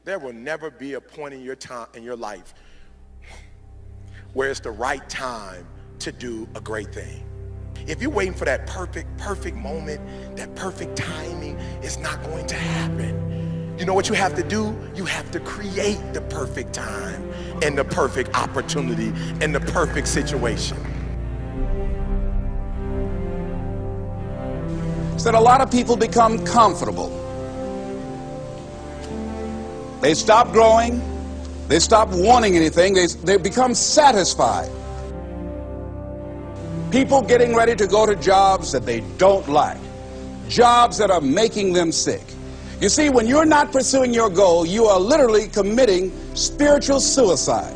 There will never be a point in your life where it's the right time to do a great thing. If you're waiting for that perfect moment, that perfect timing, it's not going to happen. You know what you have to do? You have to create the perfect time and the perfect opportunity and the perfect situation. So that a lot of people become comfortable. They stop growing. They stop wanting anything. They become satisfied. People getting ready to go to jobs that they don't like, jobs that are making them sick. You see, when you're not pursuing your goal, you are literally committing spiritual suicide.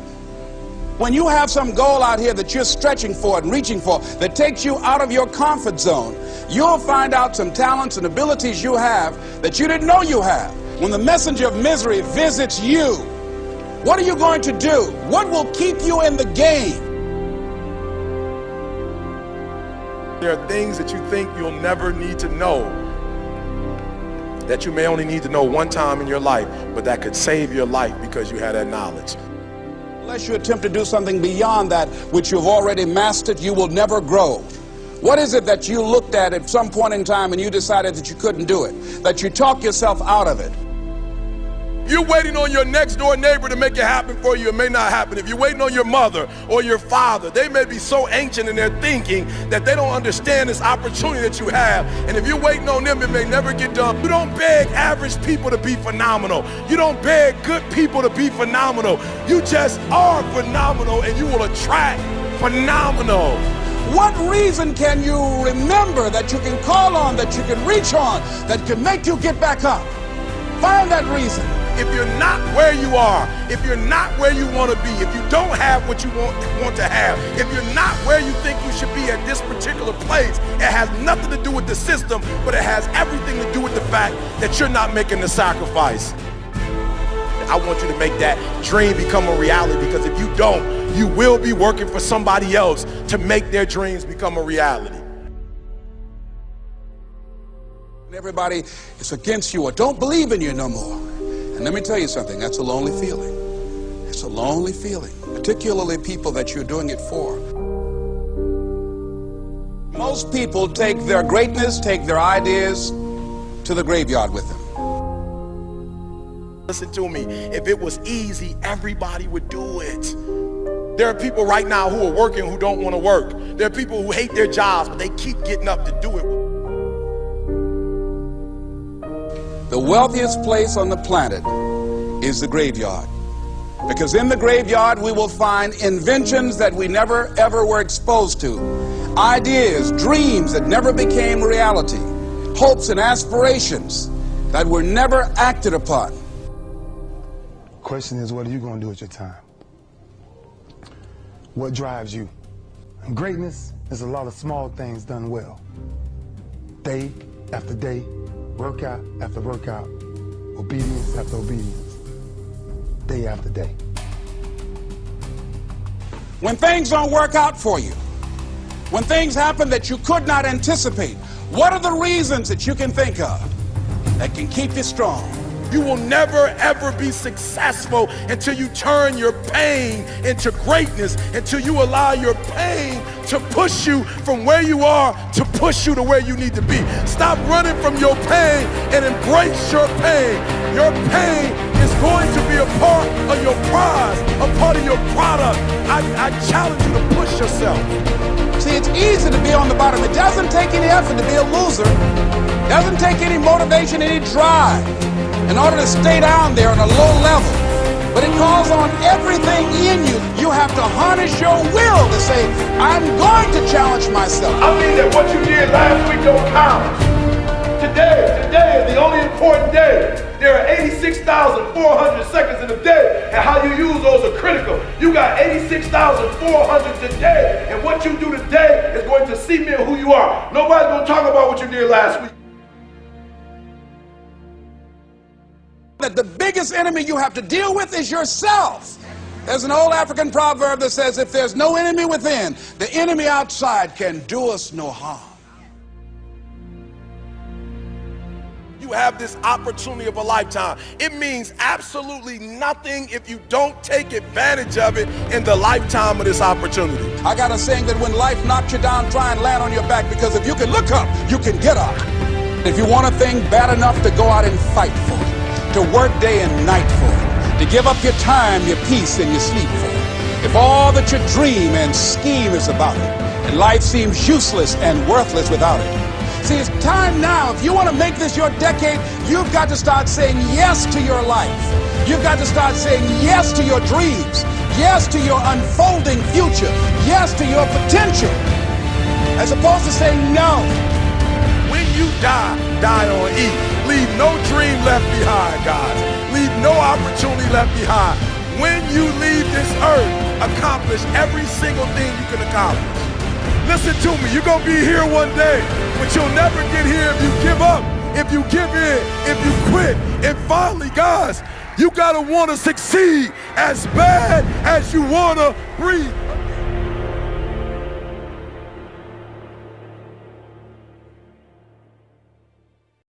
When you have some goal out here that you're stretching for and reaching for that takes you out of your comfort zone, you'll find out some talents and abilities you have that you didn't know you have. When the messenger of misery visits you, what are you going to do? What will keep you in the game? There are things that you think you'll never need to know, that you may only need to know one time in your life, but that could save your life because you had that knowledge. Unless you attempt to do something beyond that which you've already mastered, you will never grow. What is it that you looked at some point in time and you decided that you couldn't do it, that you talked yourself out of it? You're waiting on your next door neighbor to make it happen for you, it may not happen. If you're waiting on your mother or your father, they may be so ancient in their thinking that they don't understand this opportunity that you have. And if you're waiting on them, it may never get done. You don't beg average people to be phenomenal. You don't beg good people to be phenomenal. You just are phenomenal and you will attract phenomenal. What reason can you remember that you can call on, that you can reach on, that can make you get back up? Find that reason. If you're not where you are, if you're not where you want to be, if you don't have what you want to have, if you're not where you think you should be at this particular place, it has nothing to do with the system, but it has everything to do with the fact that you're not making the sacrifice. I want you to make that dream become a reality, because if you don't, you will be working for somebody else to make their dreams become a reality. Everybody is against you or don't believe in you no more. And let me tell you something, that's a lonely feeling. It's a lonely feeling, particularly people that you're doing it for. Most people take their greatness, take their ideas to the graveyard with them. Listen to me, if it was easy, everybody would do it. There are people right now who are working who don't want to work. There are people who hate their jobs, but they keep getting up to do it. The wealthiest place on the planet is the graveyard. Because in the graveyard we will find inventions that we never ever were exposed to. Ideas, dreams that never became reality. Hopes and aspirations that were never acted upon. Question is, what are you going to do with your time? What drives you? And greatness is a lot of small things done well. Day after day, workout after workout, obedience after obedience, day after day. When things don't work out for you, when things happen that you could not anticipate, what are the reasons that you can think of that can keep you strong? You will never ever be successful until you turn your pain into greatness, until you allow your pain to push you from where you are to push you to where you need to be. Stop running from your pain and embrace your pain. Your pain is going to be a part of your prize, a part of your product. I challenge you to push yourself. See, it's easy to be on the bottom. It doesn't take any effort to be a loser. It doesn't take any motivation, any drive in order to stay down there on a low level. But it calls on everything in you. You have to harness your will to say, I'm going to challenge myself. I mean that what you did last week don't count. Today is the only important day. There are 86,400 seconds in a day, and how you use those are critical. You got 86,400 today, and what you do today is going to cement who you are. Nobody's going to talk about what you did last week. That the biggest enemy you have to deal with is yourself. There's an old African proverb that says, if there's no enemy within, the enemy outside can do us no harm. you have this opportunity of a lifetime. It means absolutely nothing if you don't take advantage of it in the lifetime of this opportunity. I got a saying that when life knocks you down, try and land on your back, because if you can look up, you can get up. If you want a thing bad enough, to go out and fight for it, to work day and night for it, to give up your time, your peace, and your sleep for it. If all that you dream and scheme is about it, and life seems useless and worthless without it. See, it's time now. If you want to make this your decade, you've got to start saying yes to your life. You've got to start saying yes to your dreams, yes to your unfolding future, yes to your potential, as opposed to saying no. When you die, die on E. Leave no dream left behind, guys. Leave no opportunity left behind. When you leave this earth, accomplish every single thing you can accomplish. Listen to me, you're going to be here one day, but you'll never get here if you give up, if you give in, if you quit. And finally, guys, you got to want to succeed as bad as you want to breathe.